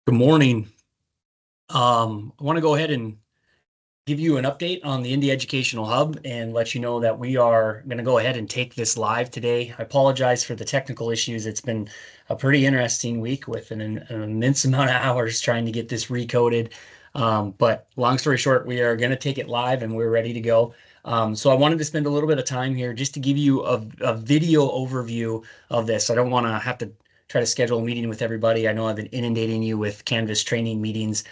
Good morning. I want to go ahead and give you an update on the Indie Educational Hub and let you know that we are going to go ahead and take this live today. I apologize for the technical issues. It's been a pretty interesting week with an immense amount of hours trying to get this recoded. But long story short, we are going to take it live and we're ready to go. So I wanted to spend a little bit of time here just to give you a video overview of this. I don't want to have to try to schedule a meeting with everybody. I know I've been inundating you with Canvas training meetings.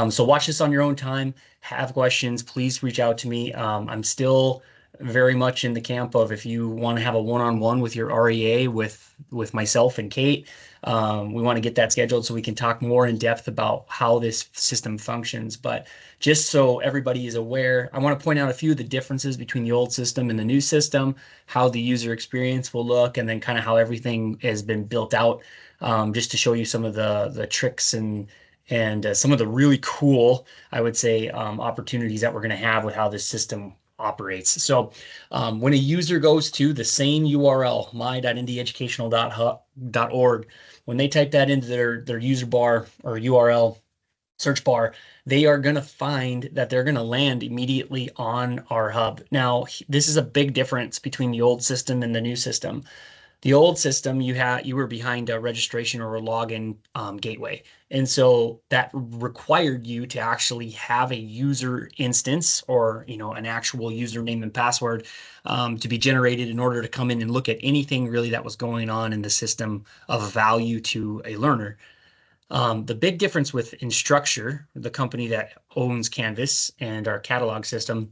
So watch this on your own time. Have questions, please reach out to me. I'm still very much in the camp of if you want to have a one-on-one with your REA with myself and Kate, we want to get that scheduled so we can talk more in depth about how this system functions. But just so everybody is aware, I want to point out a few of the differences between the old system and the new system, how the user experience will look, and then kind of how everything has been built out, just to show you some of the tricks and some of the really cool, I would say, opportunities that we're going to have with how this system operates. So when a user goes to the same URL, my.indieeducational.org, when they type that into their user bar or URL search bar, they are going to find that they're going to land immediately on our hub. Now, this is a big difference between the old system and the new system. The old system, you were behind a registration or a login gateway. And so that required you to actually have a user instance or an actual username and password to be generated in order to come in and look at anything really that was going on in the system of value to a learner. The big difference with Instructure, the company that owns Canvas and our catalog system,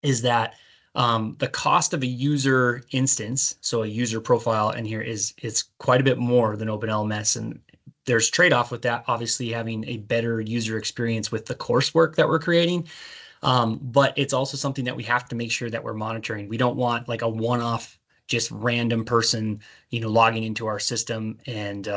is that the cost of a user instance, so a user profile in here it's quite a bit more than OpenLMS, and there's trade-off with that, obviously having a better user experience with the coursework that we're creating. But it's also something that we have to make sure that we're monitoring. We don't want like a one-off, just random person, logging into our system and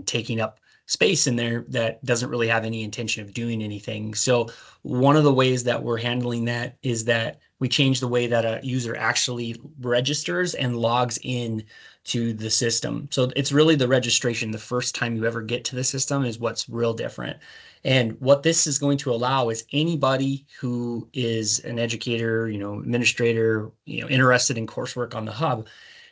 taking up space in there that doesn't really have any intention of doing anything. So one of the ways that we're handling that is that we change the way that a user actually registers and logs in to the system. So it's really the registration, the first time you ever get to the system, is what's real different. And what this is going to allow is anybody who is an educator, administrator, interested in coursework on the hub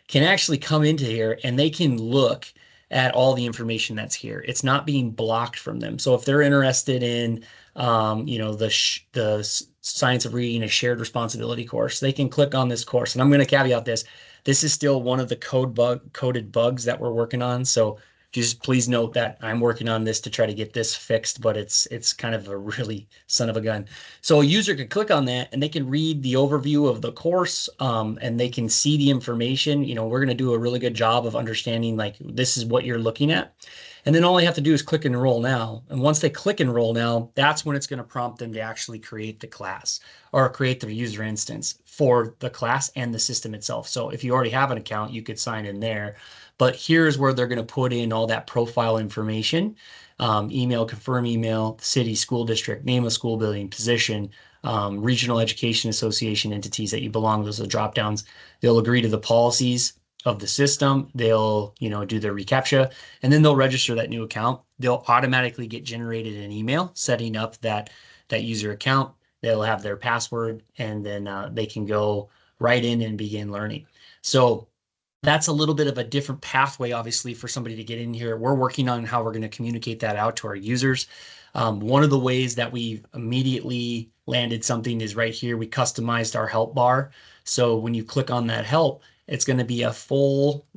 can actually come into here and they can look at all the information that's here. It's not being blocked from them. So if they're interested in, the science of reading, a shared responsibility course, they can click on this course. And I'm going to caveat this. This is still one of the coded bugs that we're working on. So just please note that I'm working on this to try to get this fixed, but it's kind of a really son of a gun. So a user can click on that and they can read the overview of the course, and they can see the information. We're going to do a really good job of understanding, like, this is what you're looking at. And then all they have to do is click enroll now. And once they click enroll now, that's when it's going to prompt them to actually create the class or create their user instance for the class and the system itself. So if you already have an account, you could sign in there. But here's where they're going to put in all that profile information, email, confirm email, city, school district, name of school building, position, regional education association entities that you belong to. Those are drop downs. They'll agree to the policies of the system. They'll, do their reCAPTCHA, and then they'll register that new account. They'll automatically get generated an email setting up that user account. They'll have their password, and then they can go right in and begin learning. So that's a little bit of a different pathway, obviously, for somebody to get in here. We're working on how we're going to communicate that out to our users. One of the ways that we've immediately landed something is right here. We customized our help bar. So when you click on that help, it's going to be a full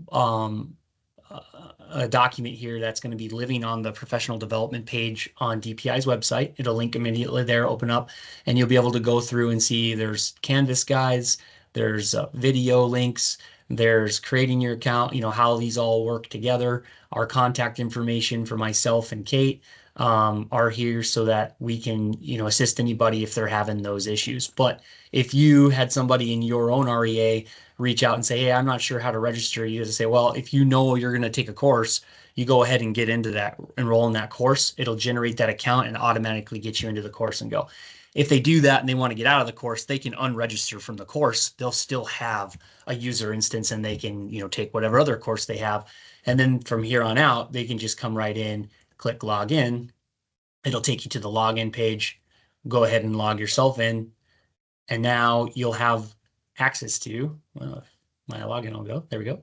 a document here that's going to be living on the professional development page on DPI's website. It'll link immediately there, open up, and you'll be able to go through and see there's Canvas guides, there's video links, there's creating your account, how these all work together. Our contact information for myself and Kate are here so that we can, assist anybody if they're having those issues. But if you had somebody in your own REA reach out and say, hey, I'm not sure how to register, you just say, well, if you're going to take a course, you go ahead and get into that, enroll in that course. It'll generate that account and automatically get you into the course and go. If they do that and they want to get out of the course, they can unregister from the course. They'll still have a user instance and they can, take whatever other course they have. And then from here on out, they can just come right in, click log in, It'll take you to the login page. Go ahead and log yourself in. And now you'll have access to, well, my login will go, there we go.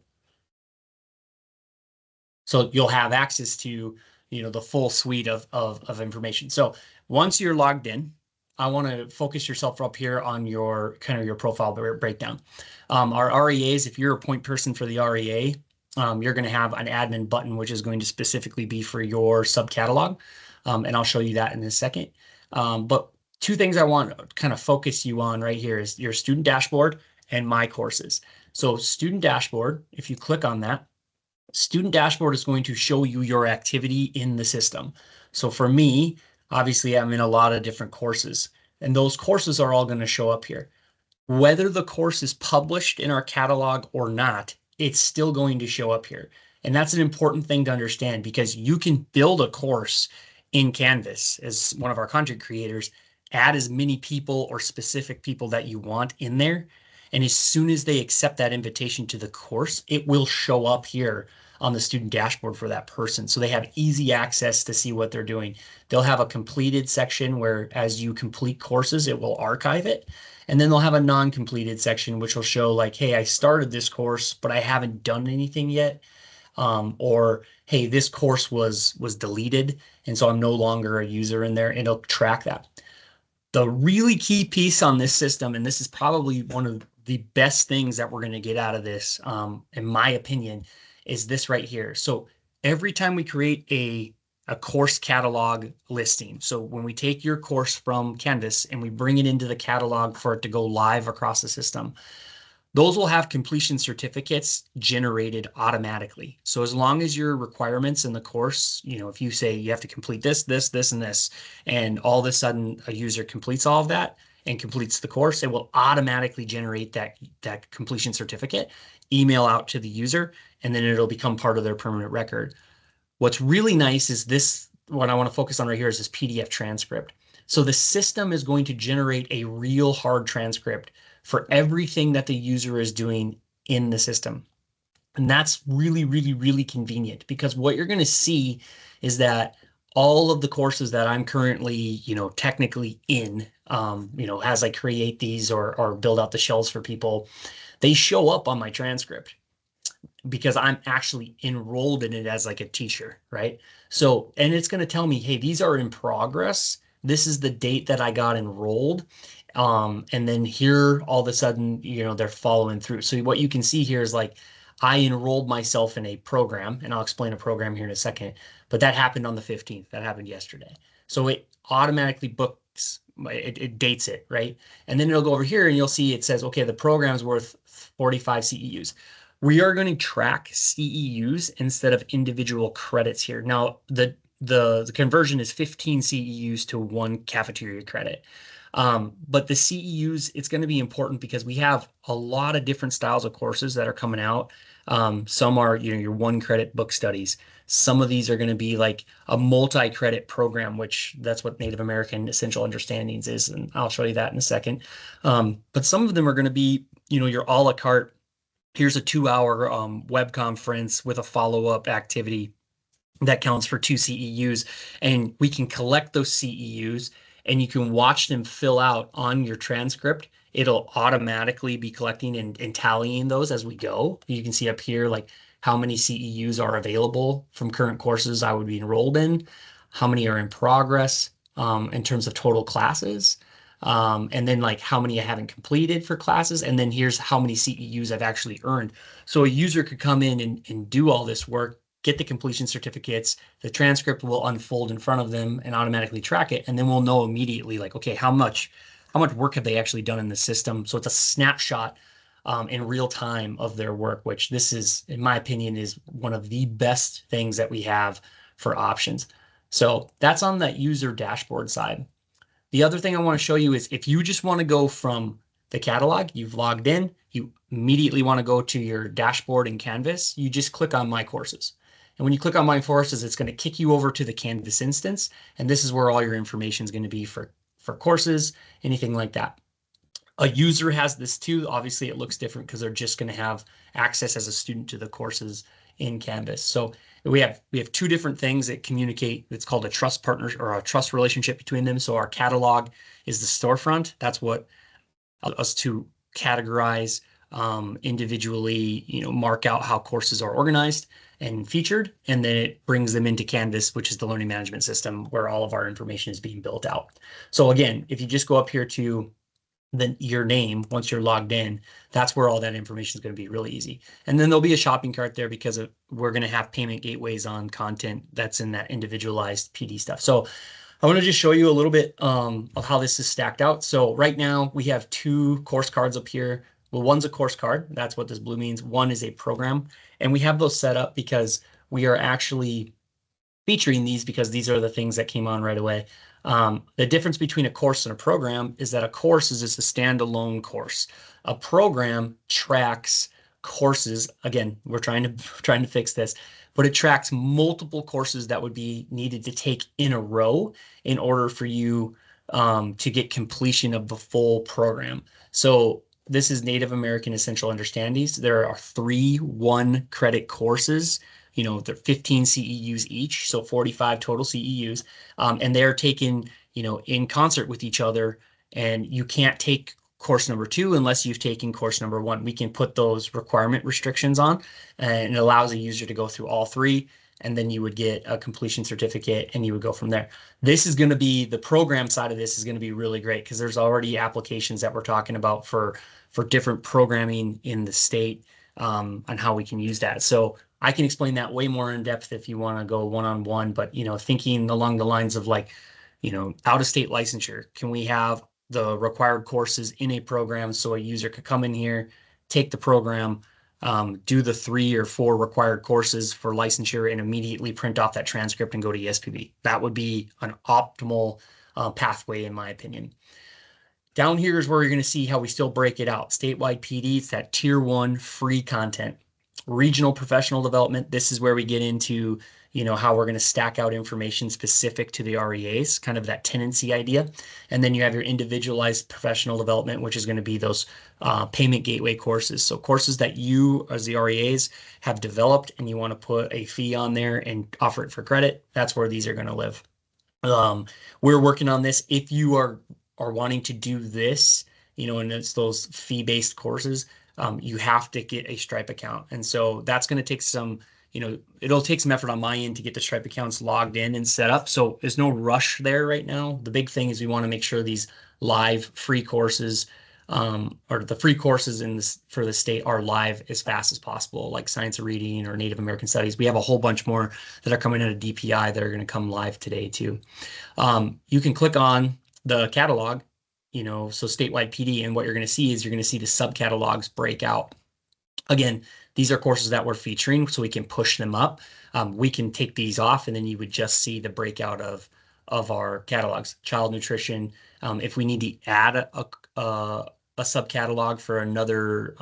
So you'll have access to, the full suite of information. So once you're logged in, I want to focus yourself up here on your kind of your profile breakdown. Our REAs, if you're a point person for the REA, you're going to have an admin button, which is going to specifically be for your subcatalog. And I'll show you that in a second. But two things I want to kind of focus you on right here is your student dashboard and my courses. So student dashboard, if you click on that, student dashboard is going to show you your activity in the system. So for me, obviously I'm in a lot of different courses, and those courses are all going to show up here. Whether the course is published in our catalog or not, it's still going to show up here. And that's an important thing to understand, because you can build a course in Canvas as one of our content creators, add as many people or specific people that you want in there. And as soon as they accept that invitation to the course, it will show up here on the student dashboard for that person. So they have easy access to see what they're doing. They'll have a completed section where as you complete courses, it will archive it. And then they'll have a non-completed section, which will show like, hey, I started this course, but I haven't done anything yet. Or, hey, this course was deleted, and so I'm no longer a user in there, and it'll track that. The really key piece on this system, and this is probably one of the best things that we're going to get out of this, in my opinion, is this right here. So every time we create a course catalog listing, so when we take your course from Canvas and we bring it into the catalog for it to go live across the system, those will have completion certificates generated automatically. So as long as your requirements in the course, if you say you have to complete this, this, this, and this, and all of a sudden a user completes all of that and completes the course, it will automatically generate that completion certificate, email out to the user, and then it'll become part of their permanent record. What's really nice is this, what I want to focus on right here is this PDF transcript. So the system is going to generate a real hard transcript for everything that the user is doing in the system. And that's really, really, really convenient, because what you're going to see is that all of the courses that I'm currently, technically in, as I create these or build out the shells for people, they show up on my transcript because I'm actually enrolled in it as like a teacher, right? So, and it's going to tell me, hey, these are in progress. This is the date that I got enrolled. And then here, all of a sudden, they're following through. So what you can see here is like, I enrolled myself in a program, and I'll explain a program here in a second, but that happened on the 15th. That happened yesterday. So it automatically books, it dates it, right? And then it'll go over here and you'll see it says, okay, the program's worth 45 CEUs. We are going to track CEUs instead of individual credits here. Now, the conversion is 15 CEUs to 1 cafeteria credit. But the CEUs, it's going to be important because we have a lot of different styles of courses that are coming out. Some are, your 1 credit book studies. Some of these are going to be like a multi-credit program, which that's what Native American Essential Understandings is. And I'll show you that in a second. But some of them are going to be, your a la carte. Here's a 2-hour web conference with a follow-up activity that counts for 2 CEUs. And we can collect those CEUs and you can watch them fill out on your transcript. It'll automatically be collecting and tallying those as we go. You can see up here, like how many CEUs are available from current courses I would be enrolled in, how many are in progress in terms of total classes, and then like how many I haven't completed for classes. And then here's how many CEUs I've actually earned. So a user could come in and do all this work, get the completion certificates, the transcript will unfold in front of them and automatically track it. And then we'll know immediately like, okay, how much work have they actually done in the system? So it's a snapshot in real time of their work, which this is, in my opinion, is one of the best things that we have for options. So that's on that user dashboard side. The other thing I want to show you is if you just want to go from the catalog, you've logged in, you immediately want to go to your dashboard in Canvas, you just click on My Courses. And when you click on My Courses, it's going to kick you over to the Canvas instance. And this is where all your information is going to be for courses, anything like that. A user has this too. Obviously, it looks different because they're just going to have access as a student to the courses in Canvas. So we have two different things that communicate. It's called a trust partner or a trust relationship between them. So our catalog is the storefront. That's what us to categorize individually, mark out how courses are organized and featured, and then it brings them into Canvas, which is the learning management system where all of our information is being built out. So again, if you just go up here to your name, once you're logged in, that's where all that information is going to be really easy. And then there'll be a shopping cart there because we're going to have payment gateways on content that's in that individualized PD stuff. So I want to just show you a little bit of how this is stacked out. So right now we have 2 course cards up here. Well, one's a course card. That's what this blue means. One is a program. And we have those set up because we are actually featuring these because these are the things that came on right away. The difference between a course and a program is that a course is just a standalone course. A program tracks courses. Again, we're trying to fix this, but it tracks multiple courses that would be needed to take in a row in order for you to get completion of the full program. So this is Native American Essential Understandings. There are 3 1-credit courses. They're 15 CEUs each, so 45 total CEUs, and they're taken, in concert with each other. And you can't take course number 2 unless you've taken course number 1. We can put those requirement restrictions on, and it allows a user to go through all 3, and then you would get a completion certificate, and you would go from there. This is going to be the program side of this is going to be really great because there's already applications that we're talking about for different programming in the state on how we can use that. So I can explain that way more in depth if you want to go one-on-one, but thinking along the lines of out-of-state licensure, can we have the required courses in a program so a user could come in here, take the program, do the 3 or 4 required courses for licensure, and immediately print off that transcript and go to ESPB. That would be an optimal pathway, in my opinion. Down here is where you're going to see how we still break it out. Statewide PD, it's that tier 1 free content. Regional professional development, this is where we get into, how we're going to stack out information specific to the REAs, kind of that tenancy idea. And then you have your individualized professional development, which is going to be those payment gateway courses. So courses that you, as the REAs, have developed and you want to put a fee on there and offer it for credit, that's where these are going to live. We're working on this. If you are wanting to do this, and it's those fee-based courses, you have to get a Stripe account. And so that's going to take some, it'll take some effort on my end to get the Stripe accounts logged in and set up. So there's no rush there right now. The big thing is we want to make sure these live free courses or the free courses for the state are live as fast as possible, like science of reading or Native American studies. We have a whole bunch more that are coming out of DPI that are going to come live today too. You can click on the catalog, so statewide PD, and what you're going to see is you're going to see the subcatalogs break out. Again, these are courses that we're featuring, so we can push them up. We can take these off, and then you would just see the breakout of our catalogs. Child nutrition. If we need to add a subcatalog for another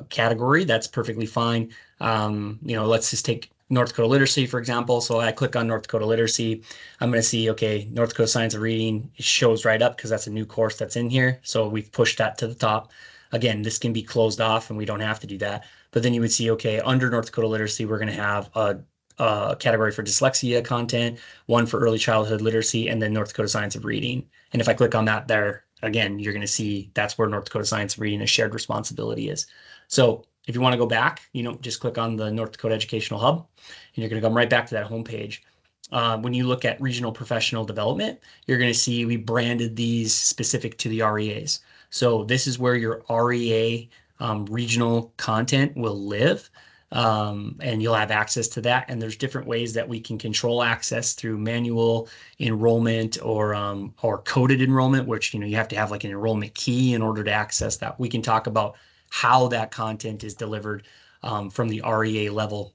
category, that's perfectly fine. Let's just take North Dakota literacy, for example. So I click on North Dakota literacy. I'm going to see, okay, North Dakota science of reading. It shows right up because that's a new course that's in here. So we've pushed that to the top. Again, this can be closed off and we don't have to do that. But then you would see, okay, under North Dakota literacy, we're going to have a category for dyslexia content, one for early childhood literacy, and then North Dakota science of reading. And if I click on that there, again, you're going to see that's where North Dakota science of reading, a shared responsibility is. So if you want to go back, just click on the North Dakota Educational Hub, and you're going to come right back to that homepage. When you look at regional professional development, you're going to see we branded these specific to the REAs. So this is where your REA regional content will live, and you'll have access to that. And there's different ways that we can control access through manual enrollment or coded enrollment, which you have to have like an enrollment key in order to access that. We can talk about how that content is delivered from the REA level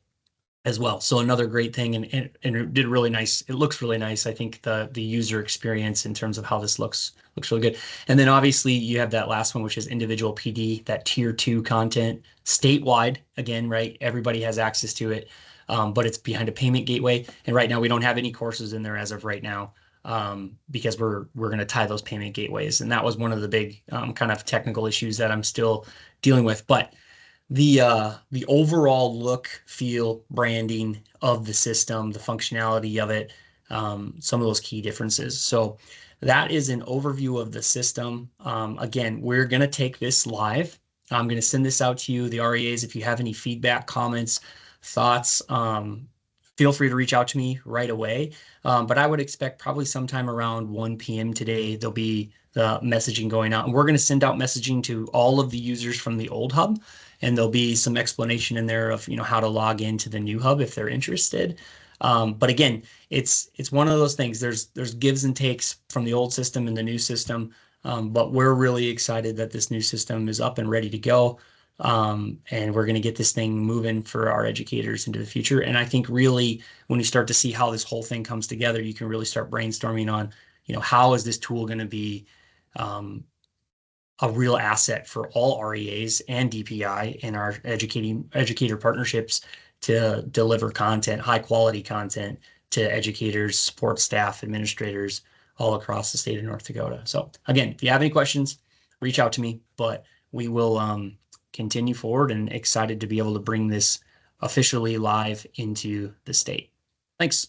as well. So another great thing, and it did really nice. It looks really nice. I think the user experience in terms of how this looks really good. And then obviously you have that last one, which is individual PD, that tier 2 content, statewide. Again, right? Everybody has access to it, but it's behind a payment gateway. And right now we don't have any courses in there as of right now. Because we're going to tie those payment gateways. And that was one of the big kind of technical issues that I'm still dealing with. But The overall look, feel, branding of the system, the functionality of it, some of those key differences. So that is an overview of the system. Again, we're going to take this live. I'm going to send this out to you, the REAs. If you have any feedback, comments, thoughts, feel free to reach out to me right away. But I would expect probably sometime around 1 p.m. today, there'll be the messaging going out. And we're going to send out messaging to all of the users from the old hub, and there'll be some explanation in there of how to log into the new hub if they're interested. But again, it's one of those things. There's gives and takes from the old system and the new system. But we're really excited that this new system is up and ready to go. And we're going to get this thing moving for our educators into the future. And I think really when you start to see how this whole thing comes together, you can really start brainstorming on, how is this tool going to be a real asset for all REAs and DPI in our educator partnerships to deliver content, high quality content to educators, support staff, administrators all across the state of North Dakota. So again, if you have any questions, reach out to me, but we will continue forward and excited to be able to bring this officially live into the state. Thanks.